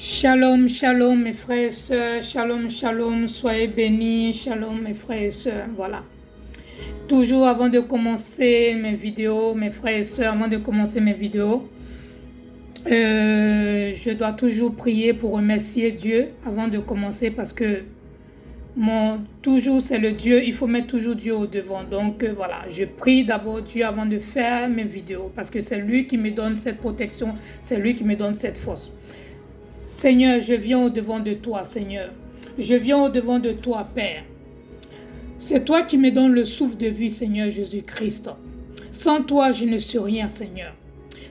Shalom, shalom mes frères et sœurs, shalom, shalom, soyez bénis, shalom mes frères et sœurs, voilà. Toujours avant de commencer mes vidéos, mes frères et sœurs, avant de commencer mes vidéos, je dois toujours prier pour remercier Dieu avant de commencer parce que toujours c'est le Dieu, il faut mettre toujours Dieu au devant. Donc voilà, je prie d'abord Dieu avant de faire mes vidéos parce que c'est lui qui me donne cette protection, c'est lui qui me donne cette force. Seigneur, je viens au devant de toi, Seigneur. Je viens au devant de toi, Père. C'est toi qui me donnes le souffle de vie, Seigneur Jésus-Christ. Sans toi, je ne suis rien, Seigneur.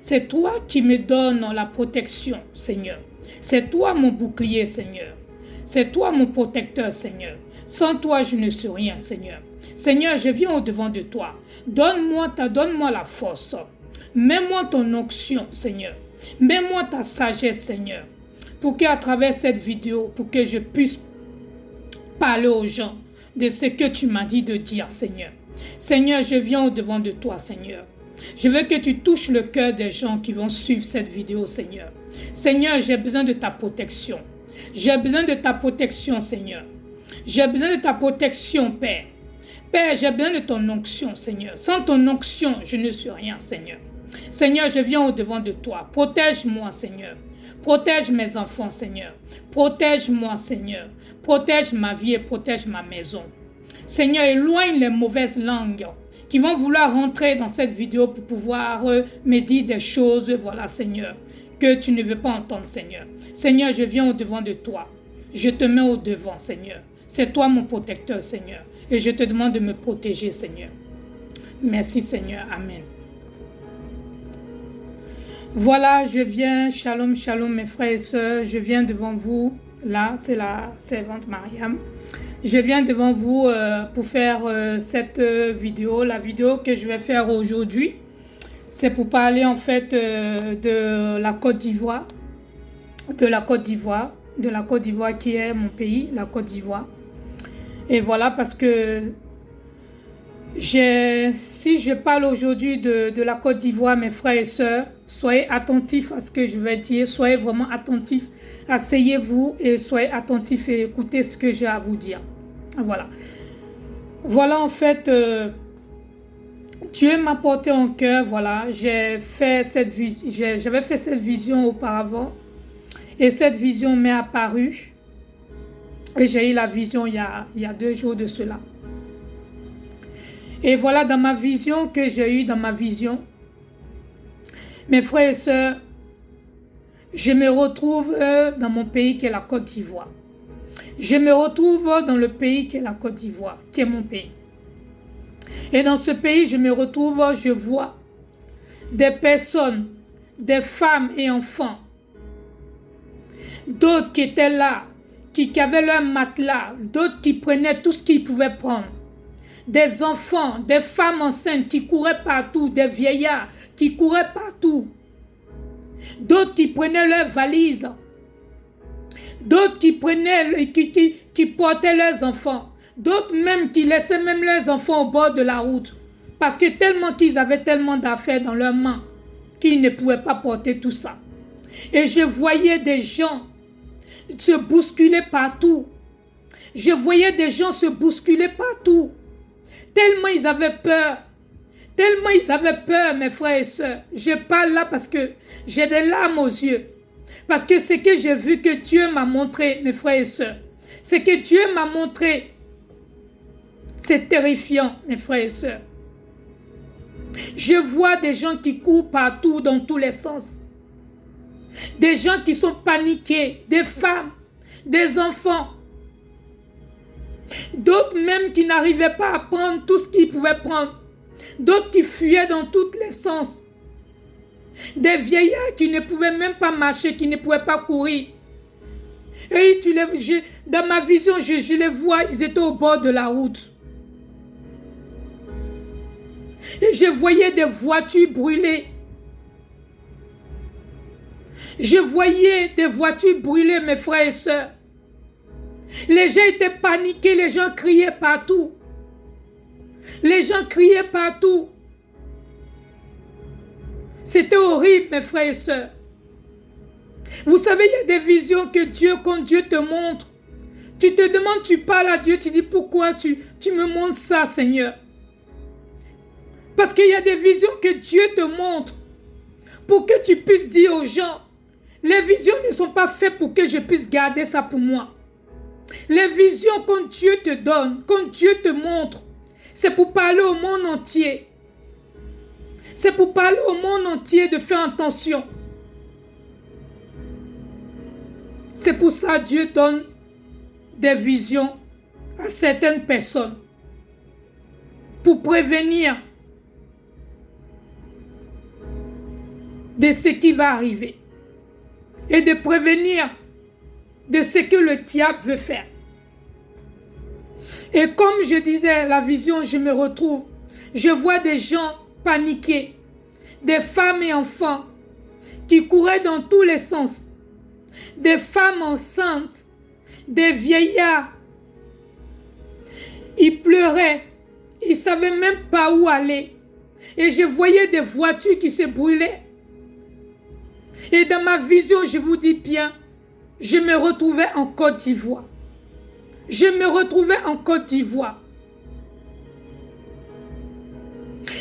C'est toi qui me donnes la protection, Seigneur. C'est toi mon bouclier, Seigneur. C'est toi mon protecteur, Seigneur. Sans toi, je ne suis rien, Seigneur. Seigneur, je viens au devant de toi. Donne-moi la force. Mets-moi ton onction, Seigneur. Mets-moi ta sagesse, Seigneur. Pour qu'à travers cette vidéo, pour que je puisse parler aux gens de ce que tu m'as dit de dire, Seigneur. Seigneur, je viens au devant de toi, Seigneur. Je veux que tu touches le cœur des gens qui vont suivre cette vidéo, Seigneur. Seigneur, j'ai besoin de ta protection. J'ai besoin de ta protection, Seigneur. J'ai besoin de ta protection, Père. Père, j'ai besoin de ton onction, Seigneur. Sans ton onction, je ne suis rien, Seigneur. Seigneur, je viens au devant de toi. Protège-moi, Seigneur. Protège mes enfants, Seigneur. Protège-moi, Seigneur. Protège ma vie et protège ma maison. Seigneur, éloigne les mauvaises langues qui vont vouloir rentrer dans cette vidéo pour pouvoir me dire des choses, voilà, Seigneur, que tu ne veux pas entendre, Seigneur. Seigneur, je viens au devant de toi. Je te mets au devant, Seigneur. C'est toi mon protecteur, Seigneur. Et je te demande de me protéger, Seigneur. Merci, Seigneur. Amen. Voilà, je viens, shalom, shalom mes frères et sœurs, je viens devant vous, là c'est la servante Mariam. Je viens devant vous pour faire cette vidéo, la vidéo que je vais faire aujourd'hui. C'est pour parler en fait de la Côte d'Ivoire, de la Côte d'Ivoire qui est mon pays, la Côte d'Ivoire. Et voilà parce que si je parle aujourd'hui de la Côte d'Ivoire, mes frères et sœurs, soyez attentifs à ce que je vais dire, soyez vraiment attentifs, asseyez-vous et soyez attentifs et écoutez ce que j'ai à vous dire. Voilà. Voilà en fait, Dieu m'a porté en cœur, voilà, j'avais fait cette vision auparavant et cette vision m'est apparue et j'ai eu la vision il y a 2 jours de cela. Et voilà dans ma vision que j'ai eue dans ma vision, mes frères et sœurs, je me retrouve dans mon pays qui est la Côte d'Ivoire. Je me retrouve dans le pays qui est la Côte d'Ivoire, qui est mon pays. Et dans ce pays, je vois des personnes, des femmes et enfants, d'autres qui étaient là, qui avaient leur matelas, d'autres qui prenaient tout ce qu'ils pouvaient prendre. Des enfants, des femmes enceintes qui couraient partout, des vieillards qui couraient partout. D'autres qui prenaient leurs valises. D'autres qui portaient leurs enfants. D'autres même qui laissaient même leurs enfants au bord de la route. Parce que tellement qu'ils avaient tellement d'affaires dans leurs mains qu'ils ne pouvaient pas porter tout ça. Et je voyais des gens se bousculer partout. Je voyais des gens se bousculer partout. Tellement ils avaient peur. Tellement ils avaient peur, mes frères et sœurs. Je parle là parce que j'ai des larmes aux yeux. Parce que ce que j'ai vu que Dieu m'a montré, mes frères et sœurs. Ce que Dieu m'a montré, c'est terrifiant, mes frères et sœurs. Je vois des gens qui courent partout, dans tous les sens. Des gens qui sont paniqués, des femmes, des enfants. D'autres même qui n'arrivaient pas à prendre tout ce qu'ils pouvaient prendre. D'autres qui fuyaient dans tous les sens. Des vieillards qui ne pouvaient même pas marcher, qui ne pouvaient pas courir. Et dans ma vision, je les vois, ils étaient au bord de la route. Et je voyais des voitures brûlées. Je voyais des voitures brûlées, mes frères et sœurs. Les gens étaient paniqués, les gens criaient partout. Les gens criaient partout. C'était horrible, mes frères et sœurs. Vous savez, il y a des visions que Dieu, quand Dieu te montre, tu te demandes, tu parles à Dieu, tu dis pourquoi tu me montres ça, Seigneur? Parce qu'il y a des visions que Dieu te montre pour que tu puisses dire aux gens, les visions ne sont pas faites pour que je puisse garder ça pour moi. Les visions quand Dieu te donne, quand Dieu te montre, c'est pour parler au monde entier. C'est pour parler au monde entier de faire attention. C'est pour ça que Dieu donne des visions à certaines personnes. Pour prévenir de ce qui va arriver. Et de prévenir de ce que le diable veut faire. Et comme je disais, la vision, je me retrouve. Je vois des gens paniqués. Des femmes et enfants qui couraient dans tous les sens. Des femmes enceintes. Des vieillards. Ils pleuraient. Ils ne savaient même pas où aller. Et je voyais des voitures qui se brûlaient. Et dans ma vision, je vous dis bien, je me retrouvais en Côte d'Ivoire. Je me retrouvais en Côte d'Ivoire.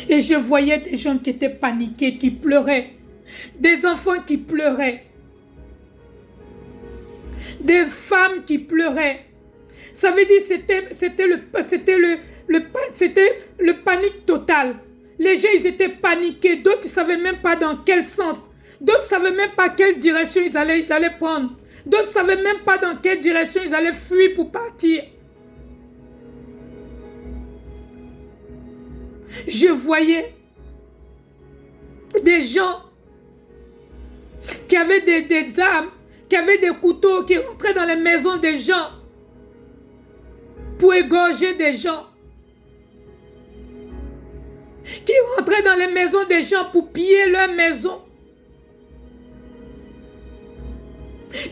Et je voyais des gens qui étaient paniqués, qui pleuraient. Des enfants qui pleuraient. Des femmes qui pleuraient. Ça veut dire que c'était le panique total. Les gens, ils étaient paniqués. D'autres, ils ne savaient même pas dans quel sens. D'autres ne savaient même pas quelle direction ils allaient prendre. D'autres ne savaient même pas dans quelle direction ils allaient fuir pour partir. Je voyais des gens qui avaient des armes, qui avaient des couteaux, qui rentraient dans les maisons des gens pour égorger des gens. Qui rentraient dans les maisons des gens pour piller leurs maisons.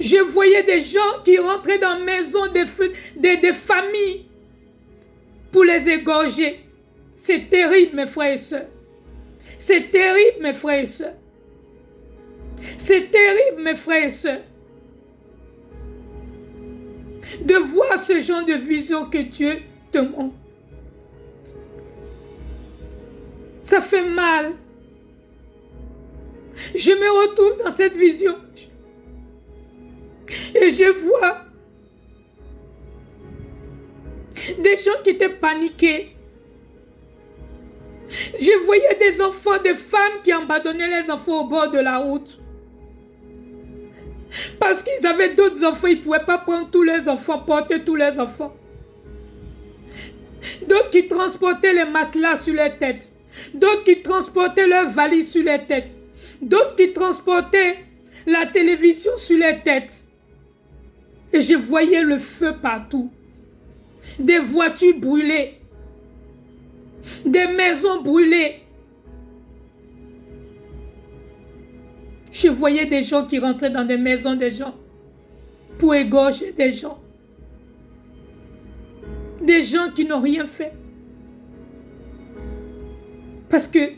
Je voyais des gens qui rentraient dans les maisons des familles pour les égorger. C'est terrible, mes frères et sœurs. C'est terrible, mes frères et sœurs. C'est terrible, mes frères et sœurs. De voir ce genre de vision que Dieu te montre. Ça fait mal. Je me retrouve dans cette vision. Et je vois des gens qui étaient paniqués. Je voyais des enfants, des femmes qui abandonnaient les enfants au bord de la route. Parce qu'ils avaient d'autres enfants, ils ne pouvaient pas prendre tous les enfants, porter tous les enfants. D'autres qui transportaient les matelas sur les têtes. D'autres qui transportaient leurs valises sur les têtes. D'autres qui transportaient la télévision sur les têtes. Et je voyais le feu partout. Des voitures brûlées. Des maisons brûlées. Je voyais des gens qui rentraient dans des maisons des gens pour égorger des gens. Des gens qui n'ont rien fait. Parce que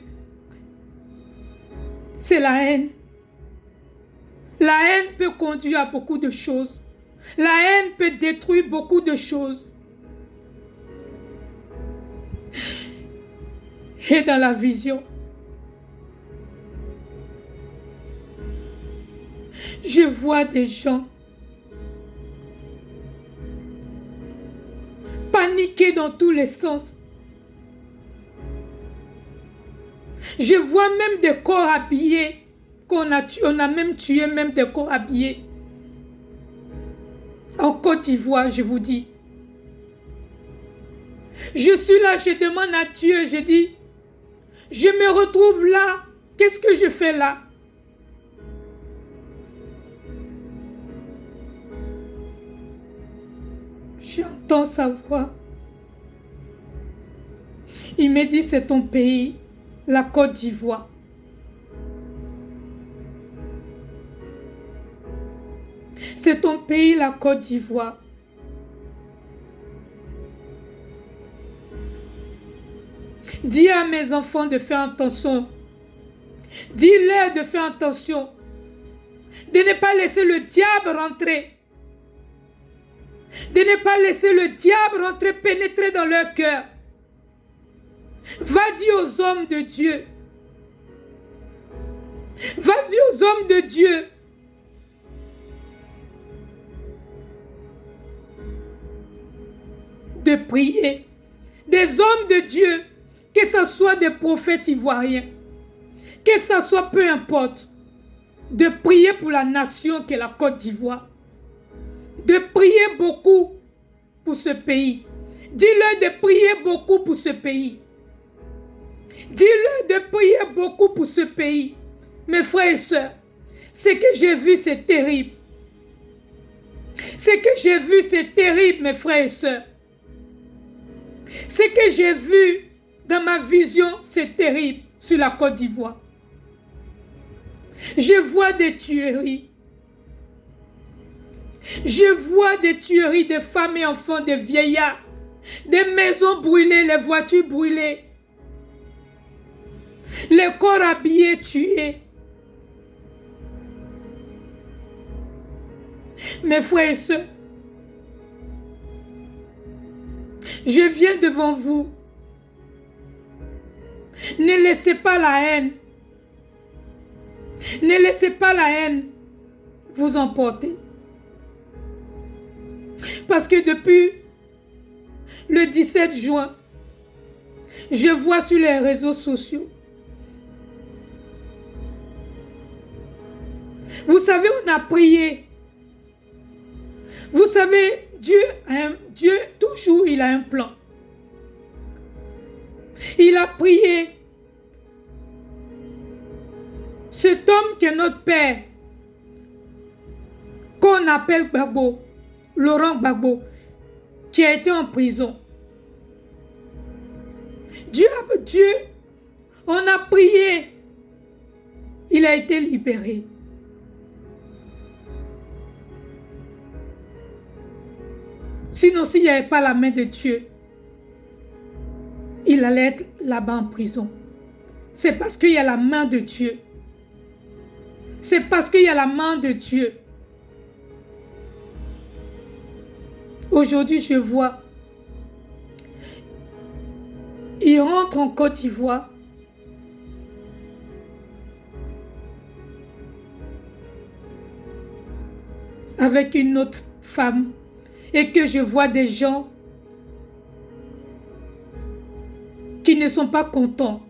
c'est la haine. La haine peut conduire à beaucoup de choses. La haine peut détruire beaucoup de choses. Et dans la vision, je vois des gens paniqués dans tous les sens. Je vois même des corps habillés qu'on a tués. On a même tué même des corps habillés. En Côte d'Ivoire, je vous dis. Je suis là, je demande à Dieu, je dis, je me retrouve là. Qu'est-ce que je fais là? J'entends sa voix. Il me dit, c'est ton pays, la Côte d'Ivoire. C'est ton pays, la Côte d'Ivoire. Dis à mes enfants de faire attention. Dis-leur de faire attention. De ne pas laisser le diable rentrer. De ne pas laisser le diable rentrer, pénétrer dans leur cœur. Va dire aux hommes de Dieu. Va dire aux hommes de Dieu. De prier. Des hommes de Dieu, que ce soit des prophètes ivoiriens, que ce soit peu importe, de prier pour la nation qui est la Côte d'Ivoire. De prier beaucoup pour ce pays. Dis-leur de prier beaucoup pour ce pays. Dis-leur de prier beaucoup pour ce pays. Mes frères et sœurs, ce que j'ai vu, c'est terrible. Ce que j'ai vu, c'est terrible, mes frères et sœurs. Ce que j'ai vu dans ma vision, c'est terrible sur la Côte d'Ivoire. Je vois des tueries. Je vois des tueries de femmes et enfants, de vieillards, des maisons brûlées, les voitures brûlées, les corps habillés tués. Mes frères et sœurs, je viens devant vous. Ne laissez pas la haine. Ne laissez pas la haine vous emporter. Parce que depuis le 17 juin, je vois sur les réseaux sociaux. Vous savez, on a prié. Vous savez, Dieu, toujours, il a un plan. Il a prié. Cet homme qui est notre Père, qu'on appelle Gbagbo, Laurent Gbagbo, qui a été en prison. Dieu, on a prié. Il a été libéré. Sinon, s'il n'y avait pas la main de Dieu, il allait être là-bas en prison. C'est parce qu'il y a la main de Dieu. C'est parce qu'il y a la main de Dieu. Aujourd'hui, je vois, il rentre en Côte d'Ivoire. Avec une autre femme. Et que je vois des gens qui ne sont pas contents.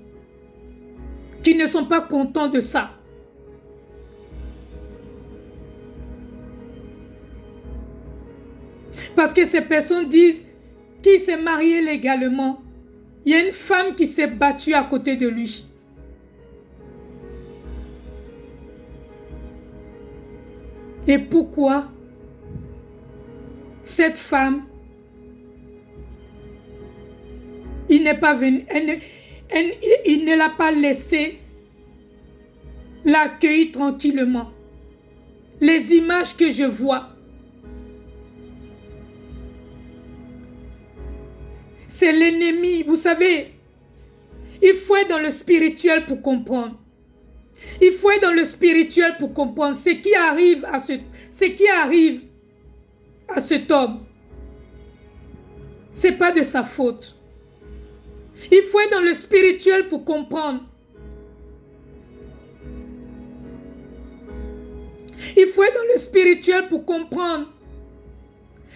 Qui ne sont pas contents de ça. Parce que ces personnes disent qu'il s'est marié légalement. Il y a une femme qui s'est battue à côté de lui. Et pourquoi cette femme, il n'est pas venu, il ne l'a pas laissé l'accueillir tranquillement. Les images que je vois, c'est l'ennemi. Vous savez, il faut être dans le spirituel pour comprendre. Il faut être dans le spirituel pour comprendre ce qui arrive à cet homme. Ce n'est pas de sa faute. Il faut être dans le spirituel pour comprendre. Il faut être dans le spirituel pour comprendre.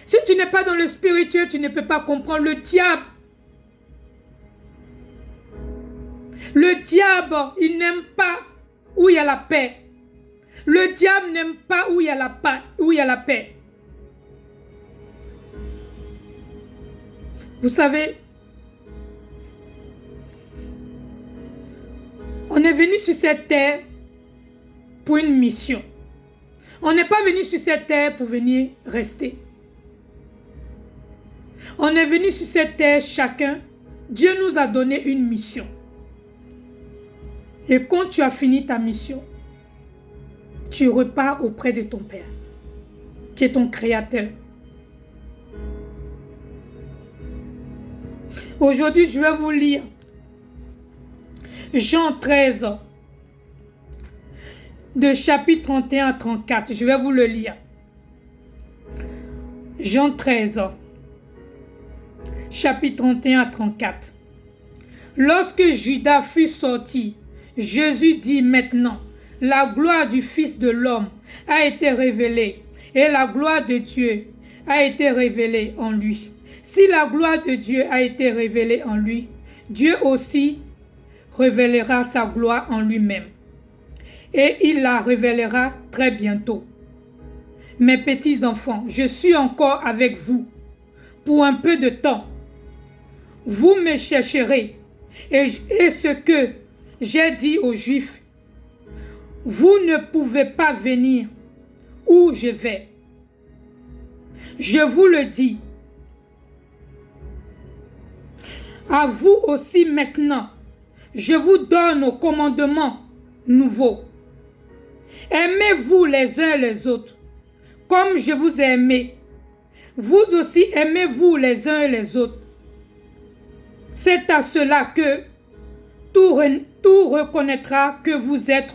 Si tu n'es pas dans le spirituel, tu ne peux pas comprendre. Le diable, il n'aime pas où il y a la paix. Le diable n'aime pas où il y a la paix. Vous savez, on est venu sur cette terre pour une mission. On n'est pas venu sur cette terre pour venir rester. On est venu sur cette terre chacun. Dieu nous a donné une mission. Et quand tu as fini ta mission, tu repars auprès de ton Père, qui est ton Créateur. Aujourd'hui, je vais vous lire Jean 13. de chapitre 31 à 34. Je vais vous le lire. Jean 13, chapitre 31 à 34. Lorsque Judas fut sorti, Jésus dit: maintenant, la gloire du Fils de l'homme a été révélée et la gloire de Dieu a été révélée en lui. Si la gloire de Dieu a été révélée en lui, Dieu aussi révélera sa gloire en lui-même. Et il la révélera très bientôt. Mes petits enfants, je suis encore avec vous pour un peu de temps. Vous me chercherez et ce que j'ai dit aux Juifs, vous ne pouvez pas venir où je vais. Je vous le dis. À vous aussi maintenant, je vous donne au commandement nouveau. Aimez-vous les uns les autres, comme je vous ai aimé. Vous aussi aimez-vous les uns les autres. C'est à cela que tout reconnaîtra que vous êtes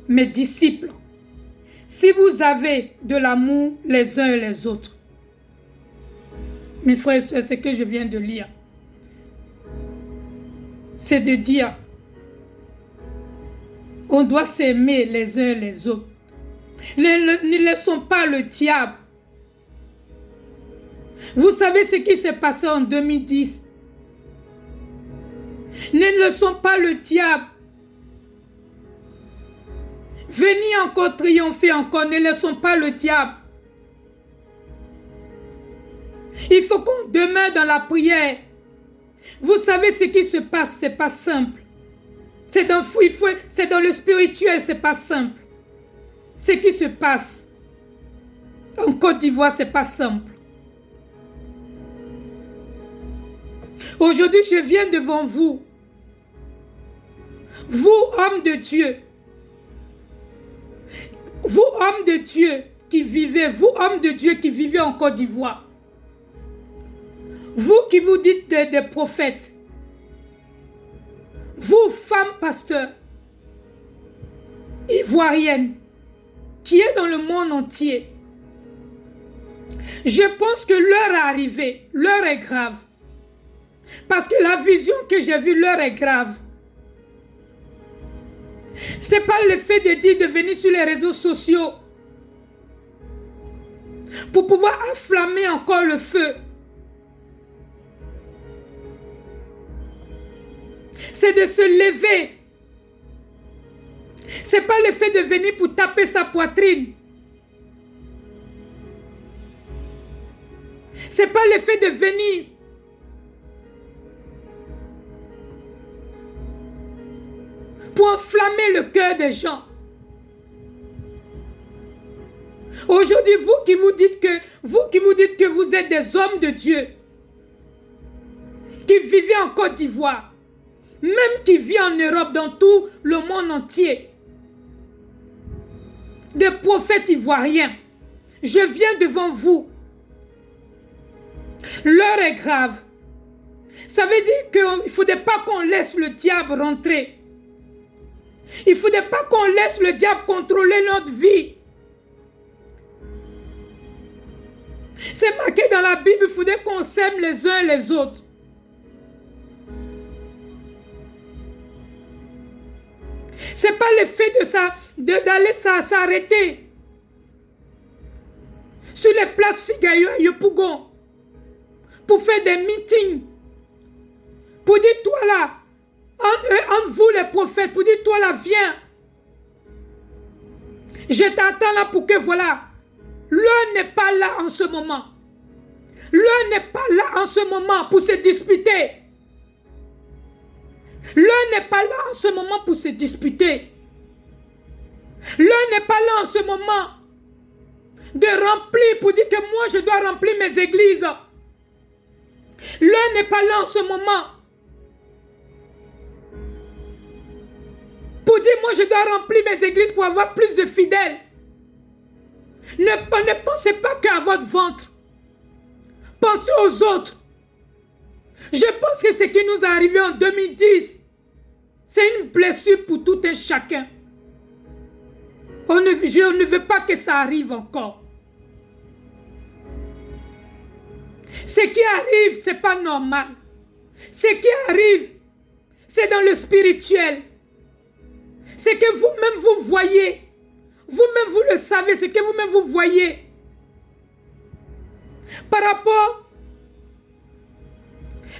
mes disciples, si vous avez de l'amour les uns les autres. Mes frères et sœurs, ce que je viens de lire, c'est de dire, on doit s'aimer les uns les autres. Ne laissons pas le diable. Vous savez ce qui s'est passé en 2010. Ne laissons pas le diable venir encore triompher encore. Ne laissons pas le diable. Il faut qu'on demeure dans la prière. Vous savez ce qui se passe, c'est pas simple. C'est dans le spirituel, c'est pas simple. Ce qui se passe en Côte d'Ivoire, c'est pas simple. Aujourd'hui, je viens devant vous. Vous, hommes de Dieu. Vous, hommes de Dieu qui vivez, vous, hommes de Dieu qui vivez en Côte d'Ivoire. Vous qui vous dites des prophètes. Vous, femmes pasteurs, ivoiriennes, qui est dans le monde entier. Je pense que l'heure est arrivée, l'heure est grave. Parce que la vision que j'ai vue, l'heure est grave. Ce n'est pas le fait de dire de venir sur les réseaux sociaux pour pouvoir enflammer encore le feu. C'est de se lever. Ce n'est pas le fait de venir pour taper sa poitrine. Ce n'est pas le fait de venir pour enflammer le cœur des gens. Aujourd'hui, vous qui vous dites que vous êtes des hommes de Dieu, qui vivez en Côte d'Ivoire, même qui vit en Europe, dans tout le monde entier, des prophètes ivoiriens, je viens devant vous. L'heure est grave. Ça veut dire qu'il ne faudrait pas qu'on laisse le diable rentrer. Il ne faudrait pas qu'on laisse le diable contrôler notre vie. C'est marqué dans la Bible, il faudrait qu'on s'aime les uns les autres. Ce n'est pas le fait d'aller s'arrêter sur les places Figayo et Yopougon pour faire des meetings, pour dire toi là, entre vous les prophètes, pour dire toi là, viens. Je t'attends là pour que voilà, l'heure n'est pas là en ce moment. L'heure n'est pas là en ce moment pour se disputer. L'heure n'est pas là en ce moment pour se disputer. L'heure n'est pas là en ce moment de remplir, pour dire que moi je dois remplir mes églises. L'heure n'est pas là en ce moment pour dire moi je dois remplir mes églises pour avoir plus de fidèles. Ne pensez pas qu'à votre ventre. Pensez aux autres. Je pense que ce qui nous est arrivé en 2010, c'est une blessure pour tout un chacun. Je ne veux pas que ça arrive encore. Ce qui arrive, ce n'est pas normal. Ce qui arrive, c'est dans le spirituel. C'est que vous-même vous voyez. Vous-même vous le savez, c'est que vous-même vous voyez. Par rapport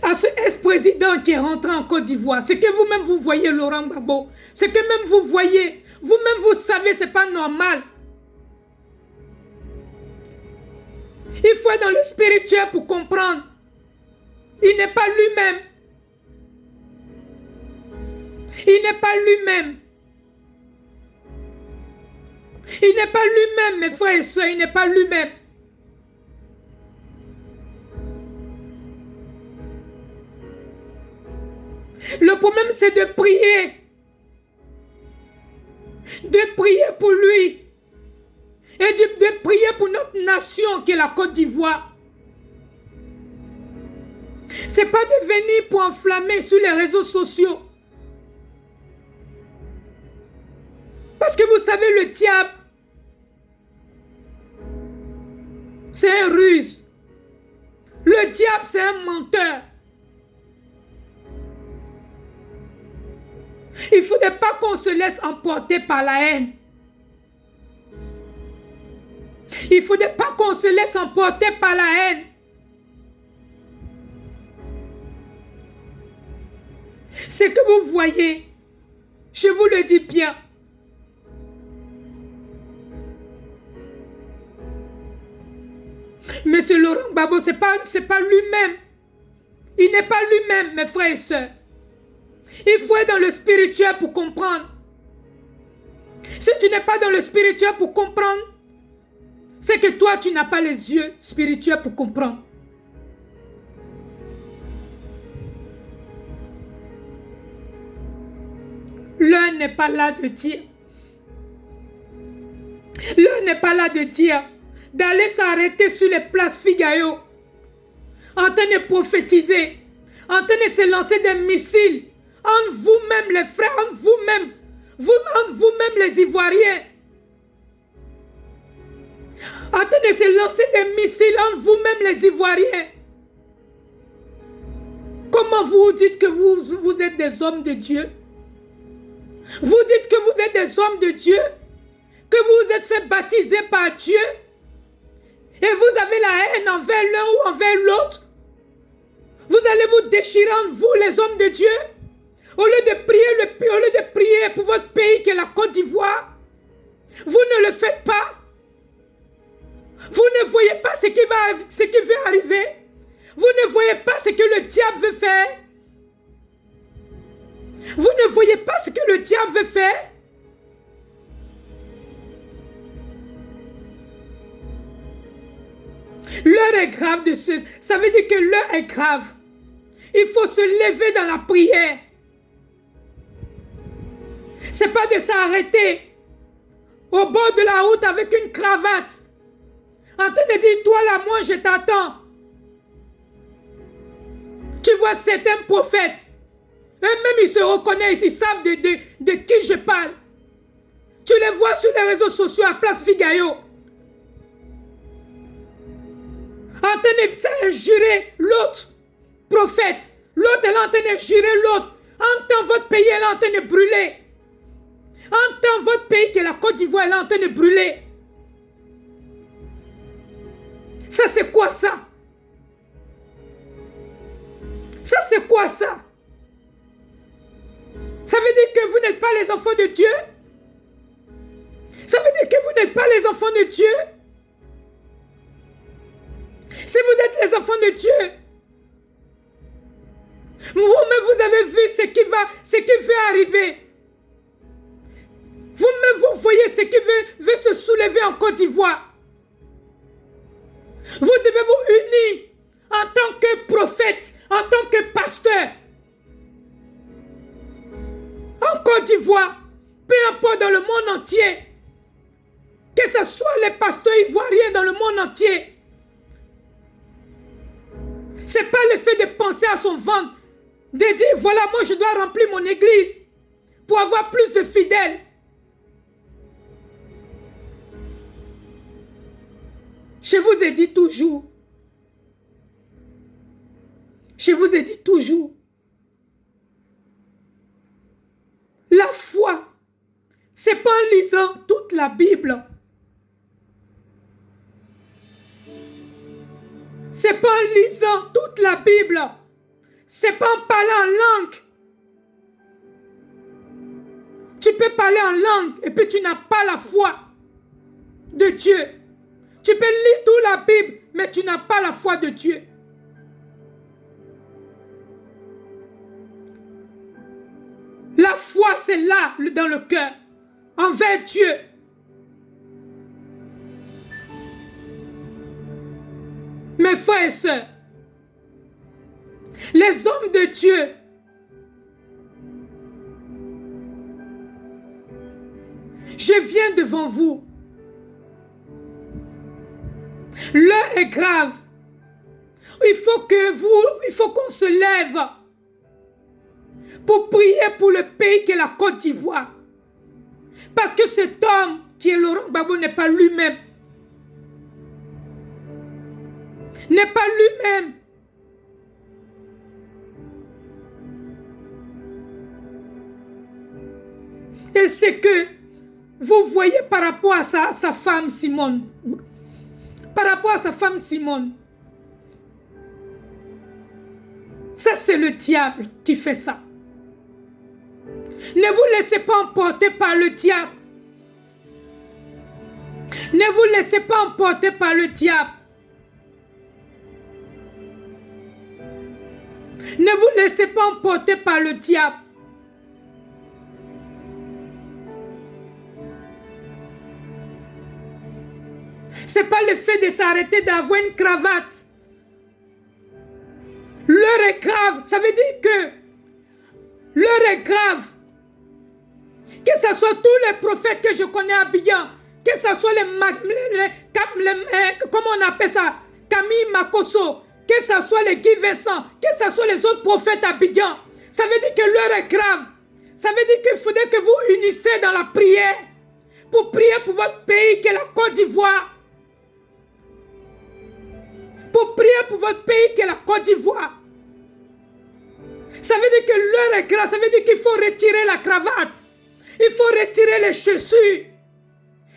à ce ex-président qui est rentré en Côte d'Ivoire, c'est que vous-même vous voyez Laurent Gbagbo. C'est que même vous voyez. Vous-même vous savez, ce n'est pas normal. Il faut être dans le spirituel pour comprendre. Il n'est pas lui-même. Il n'est pas lui-même. Il n'est pas lui-même, mes frères et sœurs, il n'est pas lui-même. Le problème, c'est de prier. De prier pour lui. Et de prier pour notre nation qui est la Côte d'Ivoire. Ce n'est pas de venir pour enflammer sur les réseaux sociaux. Parce que vous savez, le diable, c'est un ruse. Le diable, c'est un menteur. Il ne faudrait pas qu'on se laisse emporter par la haine. Il ne faudrait pas qu'on se laisse emporter par la haine. Ce que vous voyez, je vous le dis bien. Monsieur Laurent Gbagbo, ce n'est pas lui-même. Il n'est pas lui-même, mes frères et sœurs. Il faut être dans le spirituel pour comprendre. Si tu n'es pas dans le spirituel pour comprendre, c'est que toi, tu n'as pas les yeux spirituels pour comprendre. L'heure n'est pas là de dire. L'heure n'est pas là de dire d'aller s'arrêter sur les places Figaro en train de prophétiser, en train de se lancer des missiles entre vous-même les frères, entre vous-même les Ivoiriens, en train de se lancer des missiles entre vous-même les Ivoiriens. Comment vous dites que vous êtes des hommes de Dieu? Vous dites que vous êtes des hommes de Dieu, que vous vous êtes fait baptiser par Dieu, et vous avez la haine envers l'un ou envers l'autre. Vous allez vous déchirer entre vous, les hommes de Dieu, au lieu de prier pour votre pays qui est la Côte d'Ivoire. Vous ne le faites pas. Vous ne voyez pas ce qui va arriver. Vous ne voyez pas ce que le diable veut faire. Vous ne voyez pas ce que le diable veut faire. L'heure est grave de ce. Ça veut dire que l'heure est grave. Il faut se lever dans la prière. Ce n'est pas de s'arrêter au bord de la route avec une cravate, en train de dire, toi là, moi je t'attends. Tu vois certains prophètes, eux-mêmes ils se reconnaissent, ils savent de qui je parle. Tu les vois sur les réseaux sociaux à Place Figaro, en train de jurer l'autre prophète. L'autre est en train de jurer l'autre. En temps votre pays est en train de brûler. En temps votre pays qui est la Côte d'Ivoire est en train de brûler. Ça c'est quoi ça? Ça c'est quoi ça? Ça veut dire que vous n'êtes pas les enfants de Dieu? Ça veut dire que vous n'êtes pas les enfants de Dieu? Si vous êtes les enfants de Dieu, vous-même vous avez vu ce qui va arriver. Vous-même vous voyez ce qui veut se soulever en Côte d'Ivoire. Vous devez vous unir en tant que prophète, en tant que pasteur. En Côte d'Ivoire, peu importe dans le monde entier, que ce soit les pasteurs ivoiriens dans le monde entier. Ce n'est pas le fait de penser à son ventre, de dire voilà, moi je dois remplir mon église pour avoir plus de fidèles. Je vous ai dit toujours. Je vous ai dit toujours. La foi, c'est pas en lisant toute la Bible. C'est pas en lisant toute la Bible. C'est pas en parlant en langue. Tu peux parler en langue et puis tu n'as pas la foi de Dieu. Tu peux lire toute la Bible, mais tu n'as pas la foi de Dieu. La foi, c'est là, dans le cœur, envers Dieu. Mes frères et sœurs, les hommes de Dieu, je viens devant vous. L'heure est grave. Il faut qu'on se lève pour prier pour le pays qui est la Côte d'Ivoire. Parce que cet homme qui est Laurent Gbagbo n'est pas lui-même. N'est pas lui-même. Et c'est que vous voyez par rapport à sa femme Simone. Par rapport à sa femme Simone. Ça, c'est le diable qui fait ça. Ne vous laissez pas emporter par le diable. Ne vous laissez pas emporter par le diable. Ne vous laissez pas emporter par le diable. C'est pas le fait de s'arrêter d'avoir une cravate. L'heure est grave. Ça veut dire que l'heure est grave. Que ce soit tous les prophètes que je connais à Abidjan, que ce soit comment on appelle ça, Camille Makosso, que ce soit les Guy Vincent, que ce soit les autres prophètes à Abidjan, ça veut dire que l'heure est grave. Ça veut dire qu'il faudrait que vous unissez dans la prière pour prier pour votre pays qui est la Côte d'Ivoire. Pour prier pour votre pays qui est la Côte d'Ivoire. Ça veut dire que l'heure est grave. Ça veut dire qu'il faut retirer la cravate. Il faut retirer les chaussures.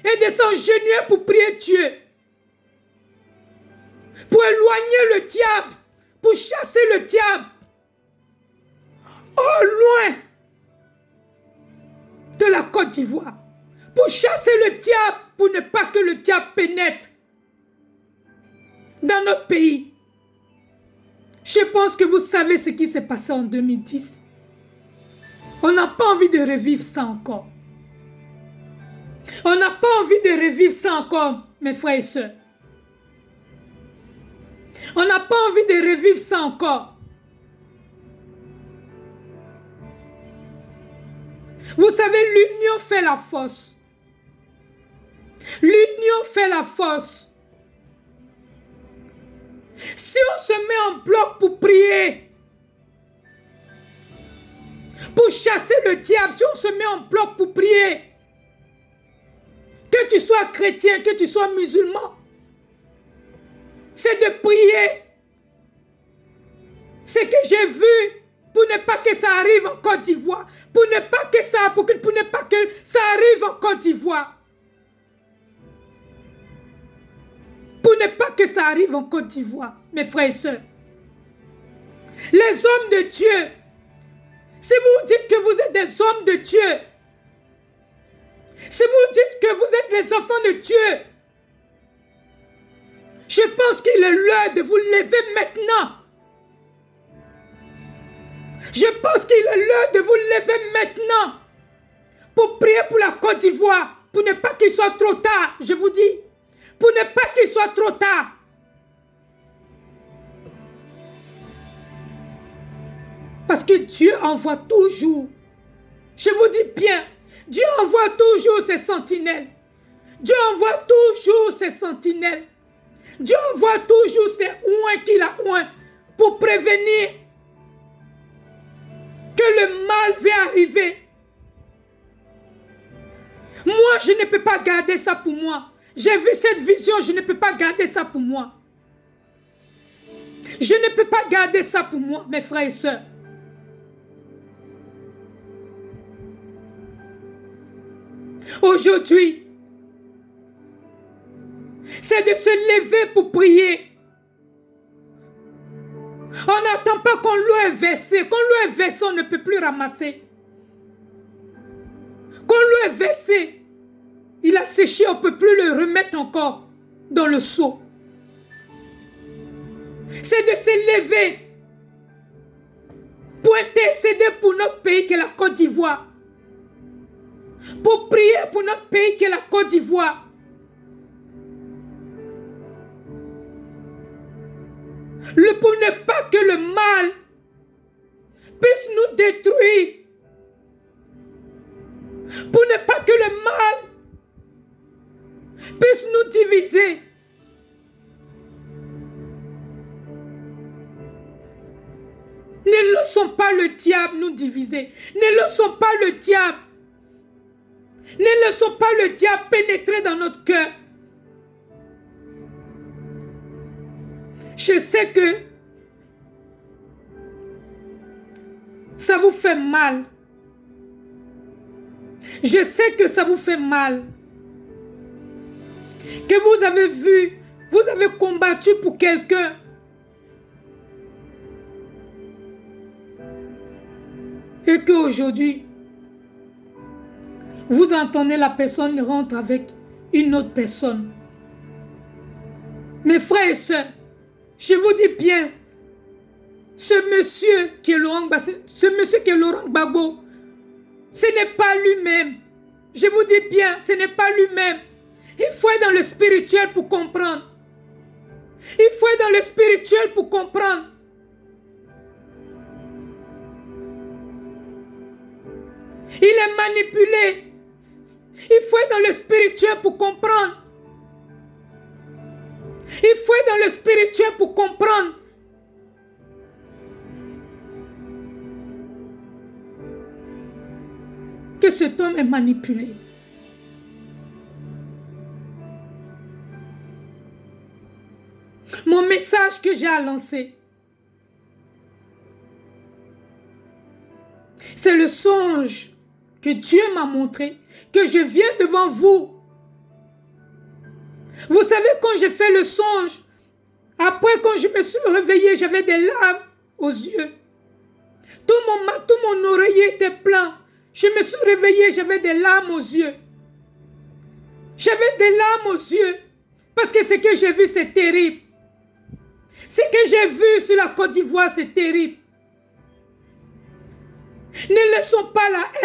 Et de s'engenouiller pour prier Dieu. Pour éloigner le diable. Pour chasser le diable. Au loin de la Côte d'Ivoire. Pour chasser le diable. Pour ne pas que le diable pénètre dans notre pays. Je pense que vous savez ce qui s'est passé en 2010. On n'a pas envie de revivre ça encore. On n'a pas envie de revivre ça encore, mes frères et sœurs. On n'a pas envie de revivre ça encore. Vous savez, l'union fait la force. L'union fait la force. Si on se met en bloc pour prier, pour chasser le diable, si on se met en bloc pour prier, que tu sois chrétien, que tu sois musulman, c'est de prier. Ce que j'ai vu, pour ne pas que ça arrive en Côte d'Ivoire, pour ne pas que ça arrive en Côte d'Ivoire. Pour ne pas que ça arrive en Côte d'Ivoire, mes frères et sœurs. Les hommes de Dieu, si vous dites que vous êtes des hommes de Dieu, si vous dites que vous êtes des enfants de Dieu, je pense qu'il est l'heure de vous lever maintenant. Je pense qu'il est l'heure de vous lever maintenant pour prier pour la Côte d'Ivoire, pour ne pas qu'il soit trop tard, je vous dis. Pour ne pas qu'il soit trop tard. Parce que Dieu envoie toujours. Je vous dis bien, Dieu envoie toujours ses sentinelles. Dieu envoie toujours ses sentinelles. Dieu envoie toujours ses ouins qu'il a ouins pour prévenir que le mal va arriver. Moi, je ne peux pas garder ça pour moi. J'ai vu cette vision, je ne peux pas garder ça pour moi. Je ne peux pas garder ça pour moi, mes frères et sœurs. Aujourd'hui, c'est de se lever pour prier. On n'attend pas quand l'eau est versée. Quand l'eau est versée, on ne peut plus ramasser. Quand l'eau est versée, il a séché, on ne peut plus le remettre encore dans le seau. C'est de se lever pour intercéder pour notre pays qui est la Côte d'Ivoire. Pour prier pour notre pays qui est la Côte d'Ivoire. Pour ne pas que le mal puisse nous détruire. Pour ne pas que le mal puisse nous diviser. Ne laissons pas le diable nous diviser. Ne laissons pas le diable. Ne laissons pas le diable pénétrer dans notre cœur. Je sais que ça vous fait mal. Je sais que ça vous fait mal. Que vous avez vu, vous avez combattu pour quelqu'un. Et qu'aujourd'hui, vous entendez la personne rentre avec une autre personne. Mes frères et sœurs, je vous dis bien, ce monsieur qui est Laurent Gbagbo, ce n'est pas lui-même. Je vous dis bien, ce n'est pas lui-même. Il faut être dans le spirituel pour comprendre. Il faut être dans le spirituel pour comprendre. Il est manipulé. Il faut être dans le spirituel pour comprendre. Il faut être dans le spirituel pour comprendre. Que cet homme est manipulé. Mon message que j'ai à lancer, c'est le songe que Dieu m'a montré, que je viens devant vous. Vous savez, quand j'ai fait le songe, après quand je me suis réveillée, j'avais des larmes aux yeux. Tout mon oreiller était plein. Je me suis réveillée, j'avais des larmes aux yeux. J'avais des larmes aux yeux. Parce que ce que j'ai vu, c'est terrible. Ce que j'ai vu sur la Côte d'Ivoire, c'est terrible. Ne laissons pas la haine.